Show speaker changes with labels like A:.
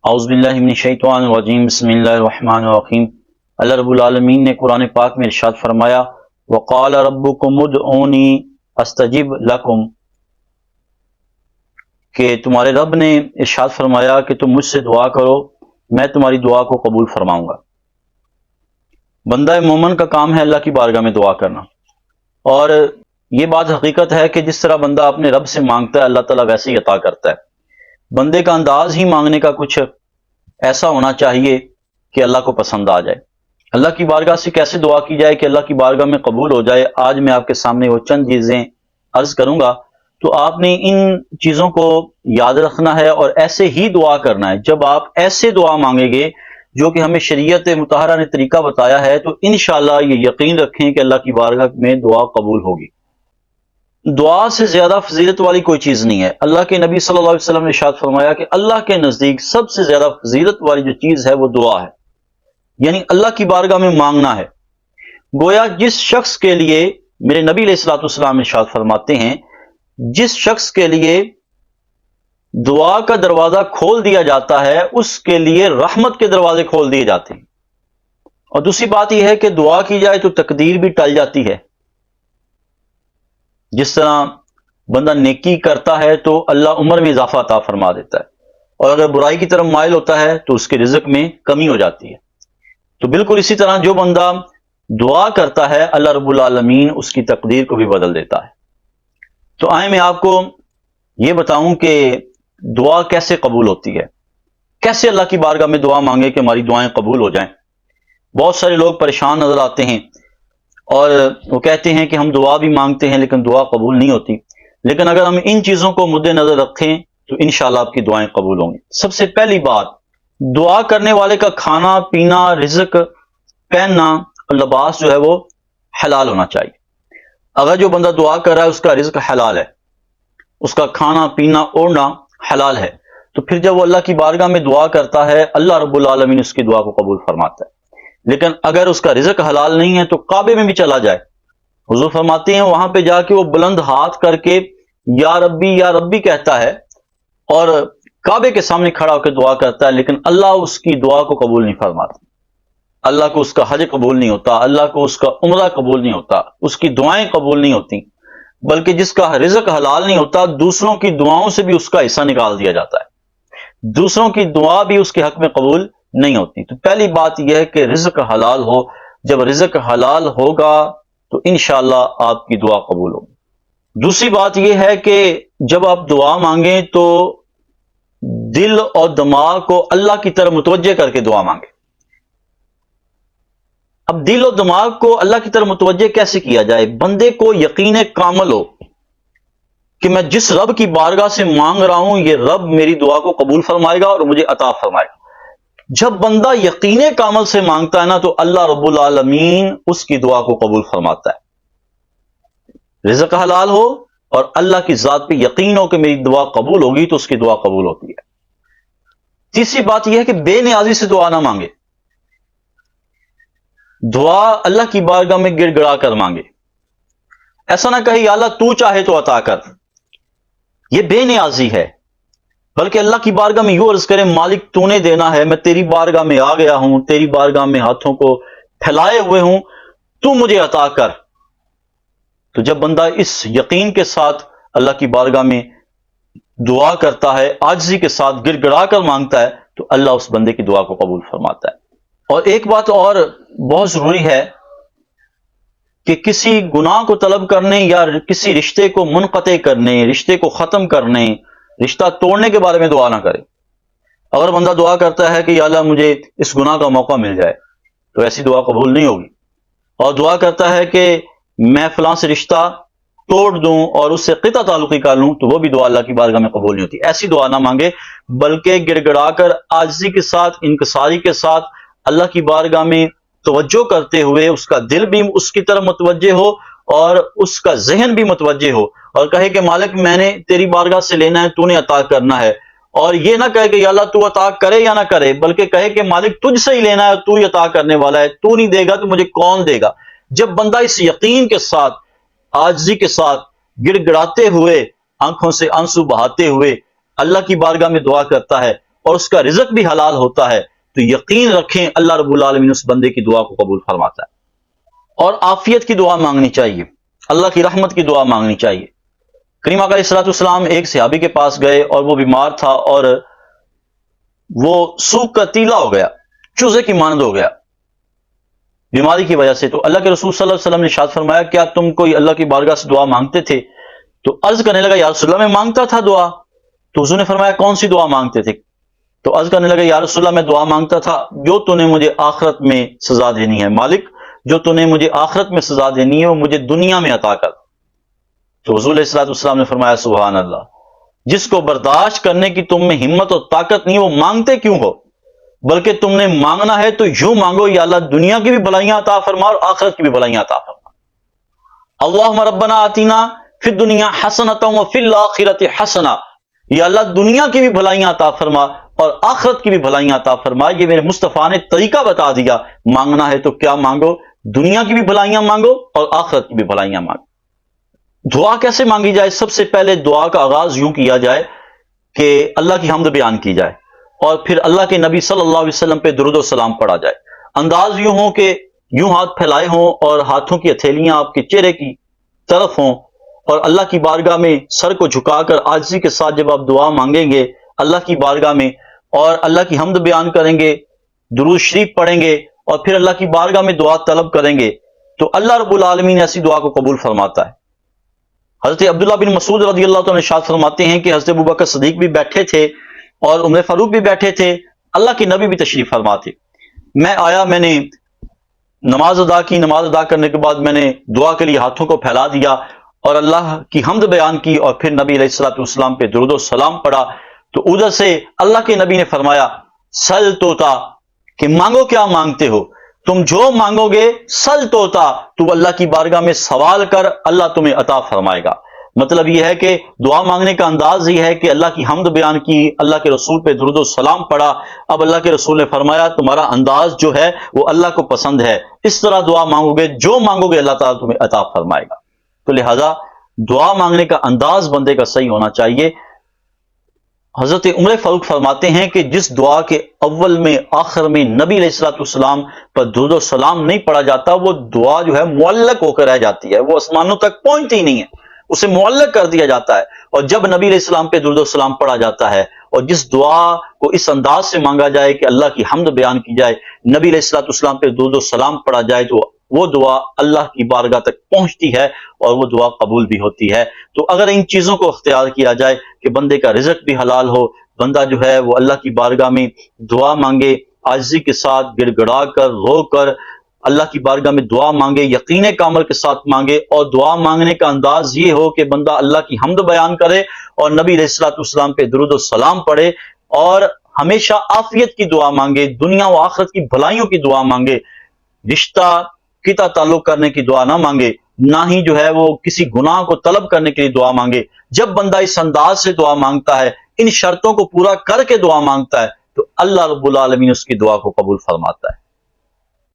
A: اعوذ باللہ من الشیطان الرجیم، بسم اللہ الرحمن الرحیم۔ اللہ رب العالمین نے قرآن پاک میں ارشاد فرمایا، وقال ربکم ادعونی استجب لکم، کہ تمہارے رب نے ارشاد فرمایا کہ تم مجھ سے دعا کرو، میں تمہاری دعا کو قبول فرماؤں گا۔ بندہ مومن کا کام ہے اللہ کی بارگاہ میں دعا کرنا، اور یہ بات حقیقت ہے کہ جس طرح بندہ اپنے رب سے مانگتا ہے اللہ تعالیٰ ویسے ہی عطا کرتا ہے۔ بندے کا انداز ہی مانگنے کا کچھ ایسا ہونا چاہیے کہ اللہ کو پسند آ جائے۔ اللہ کی بارگاہ سے کیسے دعا کی جائے کہ اللہ کی بارگاہ میں قبول ہو جائے، آج میں آپ کے سامنے وہ چند چیزیں عرض کروں گا، تو آپ نے ان چیزوں کو یاد رکھنا ہے اور ایسے ہی دعا کرنا ہے۔ جب آپ ایسے دعا مانگیں گے جو کہ ہمیں شریعت مطہرہ نے طریقہ بتایا ہے، تو انشاءاللہ یہ یقین رکھیں کہ اللہ کی بارگاہ میں دعا قبول ہوگی۔ دعا سے زیادہ فضیلت والی کوئی چیز نہیں ہے۔ اللہ کے نبی صلی اللہ علیہ وسلم نے ارشاد فرمایا کہ اللہ کے نزدیک سب سے زیادہ فضیلت والی جو چیز ہے وہ دعا ہے، یعنی اللہ کی بارگاہ میں مانگنا ہے۔ گویا جس شخص کے لیے، میرے نبی علیہ الصلوۃ والسلام ارشاد فرماتے ہیں، جس شخص کے لیے دعا کا دروازہ کھول دیا جاتا ہے اس کے لیے رحمت کے دروازے کھول دیے جاتے ہیں۔ اور دوسری بات یہ ہے کہ دعا کی جائے تو تقدیر بھی ٹل جاتی ہے۔ جس طرح بندہ نیکی کرتا ہے تو اللہ عمر میں اضافہ عطا فرما دیتا ہے، اور اگر برائی کی طرف مائل ہوتا ہے تو اس کے رزق میں کمی ہو جاتی ہے۔ تو بالکل اسی طرح جو بندہ دعا کرتا ہے اللہ رب العالمین اس کی تقدیر کو بھی بدل دیتا ہے۔ تو آئیں میں آپ کو یہ بتاؤں کہ دعا کیسے قبول ہوتی ہے، کیسے اللہ کی بارگاہ میں دعا مانگے کہ ہماری دعائیں قبول ہو جائیں۔ بہت سارے لوگ پریشان نظر آتے ہیں اور وہ کہتے ہیں کہ ہم دعا بھی مانگتے ہیں لیکن دعا قبول نہیں ہوتی۔ لیکن اگر ہم ان چیزوں کو مد نظر رکھیں تو انشاءاللہ آپ کی دعائیں قبول ہوں گی۔ سب سے پہلی بات، دعا کرنے والے کا کھانا پینا، رزق، پہننا اور لباس جو ہے وہ حلال ہونا چاہیے۔ اگر جو بندہ دعا کر رہا ہے اس کا رزق حلال ہے، اس کا کھانا پینا اوڑھنا حلال ہے، تو پھر جب وہ اللہ کی بارگاہ میں دعا کرتا ہے اللہ رب العالمین اس کی دعا کو قبول فرماتا ہے۔ لیکن اگر اس کا رزق حلال نہیں ہے تو کعبے میں بھی چلا جائے، حضور فرماتے ہیں وہاں پہ جا کے وہ بلند ہاتھ کر کے یا ربی کہتا ہے اور کعبے کے سامنے کھڑا ہو کے دعا کرتا ہے، لیکن اللہ اس کی دعا کو قبول نہیں فرماتا۔ اللہ کو اس کا حج قبول نہیں ہوتا، اللہ کو اس کا عمرہ قبول نہیں ہوتا، اس کی دعائیں قبول نہیں ہوتی، بلکہ جس کا رزق حلال نہیں ہوتا دوسروں کی دعاؤں سے بھی اس کا حصہ نکال دیا جاتا ہے، دوسروں کی دعا بھی اس کے حق میں قبول نہیں ہوتی۔ تو پہلی بات یہ ہے کہ رزق حلال ہو۔ جب رزق حلال ہوگا تو انشاءاللہ آپ کی دعا قبول ہوگی۔ دوسری بات یہ ہے کہ جب آپ دعا مانگیں تو دل اور دماغ کو اللہ کی طرف متوجہ کر کے دعا مانگیں۔ اب دل اور دماغ کو اللہ کی طرف متوجہ کیسے کیا جائے؟ بندے کو یقین کامل ہو کہ میں جس رب کی بارگاہ سے مانگ رہا ہوں یہ رب میری دعا کو قبول فرمائے گا اور مجھے عطا فرمائے گا۔ جب بندہ یقین کامل سے مانگتا ہے نا تو اللہ رب العالمین اس کی دعا کو قبول فرماتا ہے۔ رزق حلال ہو اور اللہ کی ذات پہ یقین ہو کہ میری دعا قبول ہوگی تو اس کی دعا قبول ہوتی ہے۔ تیسری بات یہ ہے کہ بے نیازی سے دعا نہ مانگے، دعا اللہ کی بارگاہ میں گڑ گڑا کر مانگے۔ ایسا نہ کہے یا اللہ تو چاہے تو عطا کر، یہ بے نیازی ہے، بلکہ اللہ کی بارگاہ میں یوں عرض کرے مالک تو نے دینا ہے، میں تیری بارگاہ میں آ گیا ہوں، تیری بارگاہ میں ہاتھوں کو پھیلائے ہوئے ہوں، تو مجھے عطا کر۔ تو جب بندہ اس یقین کے ساتھ اللہ کی بارگاہ میں دعا کرتا ہے، عاجزی کے ساتھ گڑ گڑا کر مانگتا ہے، تو اللہ اس بندے کی دعا کو قبول فرماتا ہے۔ اور ایک بات اور بہت ضروری ہے کہ کسی گناہ کو طلب کرنے یا کسی رشتے کو منقطع کرنے، رشتے کو ختم کرنے، رشتہ توڑنے کے بارے میں دعا نہ کرے۔ اگر بندہ دعا کرتا ہے کہ یا اللہ مجھے اس گناہ کا موقع مل جائے، تو ایسی دعا قبول نہیں ہوگی۔ اور دعا کرتا ہے کہ میں فلاں سے رشتہ توڑ دوں اور اس سے قطع تعلقی کر لوں، تو وہ بھی دعا اللہ کی بارگاہ میں قبول نہیں ہوتی۔ ایسی دعا نہ مانگے، بلکہ گڑ گڑا کر عاجزی کے ساتھ، انکساری کے ساتھ اللہ کی بارگاہ میں توجہ کرتے ہوئے اس کا دل بھی اس کی طرف متوجہ ہو اور اس کا ذہن بھی متوجہ ہو، اور کہے کہ مالک میں نے تیری بارگاہ سے لینا ہے، تو نے عطا کرنا ہے۔ اور یہ نہ کہے کہ یا اللہ تو عطا کرے یا نہ کرے، بلکہ کہے کہ مالک تجھ سے ہی لینا ہے، تو ہی عطا کرنے والا ہے، تو نہیں دے گا تو مجھے کون دے گا۔ جب بندہ اس یقین کے ساتھ، عاجزی کے ساتھ، گڑ گڑاتے ہوئے، آنکھوں سے آنسو بہاتے ہوئے اللہ کی بارگاہ میں دعا کرتا ہے، اور اس کا رزق بھی حلال ہوتا ہے تو یقین رکھیں اللہ رب العالمین اس بندے کی دعا کو قبول فرماتا ہے۔ اور عافیت کی دعا مانگنی چاہیے، اللہ کی رحمت کی دعا مانگنی چاہیے۔ کریم آقا علیہ الصلوۃ والسلام ایک صحابی کے پاس گئے اور وہ بیمار تھا اور وہ سوکھ کا تیلا ہو گیا، چوزے کی مانند ہو گیا بیماری کی وجہ سے۔ تو اللہ کے رسول صلی اللہ علیہ وسلم نے ارشاد فرمایا کیا تم کوئی اللہ کی بارگاہ سے دعا مانگتے تھے؟ تو عرض کرنے لگا یا رسول اللہ میں مانگتا تھا دعا۔ تو حضور نے فرمایا کون سی دعا مانگتے تھے؟ تو عرض کرنے لگا یا رسول اللہ میں دعا مانگتا تھا جو تو نے مجھے آخرت میں سزا دینی ہے، مالک جو تو نے مجھے آخرت میں سزا دینی ہے وہ مجھے دنیا میں عطا کر۔ تو حضور علیہ الصلوۃ والسلام نے فرمایا سبحان اللہ، جس کو برداشت کرنے کی تم میں ہمت اور طاقت نہیں وہ مانگتے کیوں ہو؟ بلکہ تم نے مانگنا ہے تو یوں مانگو یا اللہ دنیا کی بھی بھلائیاں عطا فرما اور آخرت کی بھی بھلائیاں عطا فرما۔ اللہم ربنا آتینا فی الدنیا حسنۃ وفی الآخرۃ حسنہ، یا اللہ دنیا کی بھی بھلائیاں عطا فرما اور آخرت کی بھی بھلائیاں عطا فرما۔ یہ میرے مصطفیٰ نے طریقہ بتا دیا، مانگنا ہے تو کیا مانگو، دنیا کی بھی بھلائیاں مانگو اور آخرت کی بھی بھلائیاں مانگو۔ دعا کیسے مانگی جائے؟ سب سے پہلے دعا کا آغاز یوں کیا جائے کہ اللہ کی حمد بیان کی جائے اور پھر اللہ کے نبی صلی اللہ علیہ وسلم پہ درود و سلام پڑھا جائے۔ انداز یوں ہو کہ یوں ہاتھ پھیلائے ہوں اور ہاتھوں کی ہتھیلیاں آپ کے چہرے کی طرف ہوں اور اللہ کی بارگاہ میں سر کو جھکا کر عاجزی کے ساتھ جب آپ دعا مانگیں گے اللہ کی بارگاہ میں اور اللہ کی حمد بیان کریں گے، درود شریف پڑھیں گے اور پھر اللہ کی بارگاہ میں دعا طلب کریں گے تو اللہ رب العالمین ایسی دعا کو قبول فرماتا ہے۔ حضرت عبداللہ بن مسعود رضی اللہ تعالیٰ ارشاد فرماتے ہیں کہ حضرت ابوبکر صدیق بھی بیٹھے تھے اور عمر فاروق بھی بیٹھے تھے، اللہ کے نبی بھی تشریف فرما تھے۔ میں آیا، میں نے نماز ادا کی، نماز ادا کرنے کے بعد میں نے دعا کے لیے ہاتھوں کو پھیلا دیا اور اللہ کی حمد بیان کی اور پھر نبی علیہ الصلوۃ والسلام پہ درود و سلام پڑھا تو ادھر سے اللہ کے نبی نے فرمایا سل توتا، کہ مانگو کیا مانگتے ہو، تم جو مانگو گے سل توتا، تو اللہ کی بارگاہ میں سوال کر اللہ تمہیں عطا فرمائے گا۔ مطلب یہ ہے کہ دعا مانگنے کا انداز یہ ہے کہ اللہ کی حمد بیان کی، اللہ کے رسول پہ درود و سلام پڑھا، اب اللہ کے رسول نے فرمایا تمہارا انداز جو ہے وہ اللہ کو پسند ہے، اس طرح دعا مانگو گے، جو مانگو گے اللہ تعالیٰ تمہیں عطا فرمائے گا۔ تو لہذا دعا مانگنے کا انداز بندے کا صحیح ہونا چاہیے۔ حضرت عمر فاروق فرماتے ہیں کہ جس دعا کے اول میں آخر میں نبی علیہ الصلوۃ والسلام پر درود و سلام نہیں پڑھا جاتا وہ دعا جو ہے معلق ہو کر رہ جاتی ہے، وہ آسمانوں تک پہنچتی ہی نہیں ہے، اسے معلق کر دیا جاتا ہے۔ اور جب نبی علیہ السلام پہ درود و سلام پڑھا جاتا ہے اور جس دعا کو اس انداز سے مانگا جائے کہ اللہ کی حمد بیان کی جائے، نبی علیہ الصلوۃ والسلام پہ درود و سلام پڑھا جائے تو وہ دعا اللہ کی بارگاہ تک پہنچتی ہے اور وہ دعا قبول بھی ہوتی ہے۔ تو اگر ان چیزوں کو اختیار کیا جائے کہ بندے کا رزق بھی حلال ہو، بندہ جو ہے وہ اللہ کی بارگاہ میں دعا مانگے، عاجزی کے ساتھ گڑ گڑا کر رو کر اللہ کی بارگاہ میں دعا مانگے، یقین کامل کے ساتھ مانگے، اور دعا مانگنے کا انداز یہ ہو کہ بندہ اللہ کی حمد بیان کرے اور نبی علیہ الصلوۃ والسلام پہ درود و سلام پڑھے اور ہمیشہ عافیت کی دعا مانگے، دنیا و آخرت کی بھلائیوں کی دعا مانگے، رشتہ قطع تعلق کرنے کی دعا نہ مانگے، نہ ہی جو ہے وہ کسی گناہ کو طلب کرنے کے لیے دعا مانگے۔ جب بندہ اس انداز سے دعا مانگتا ہے، ان شرطوں کو پورا کر کے دعا مانگتا ہے تو اللہ رب العالمین اس کی دعا کو قبول فرماتا ہے۔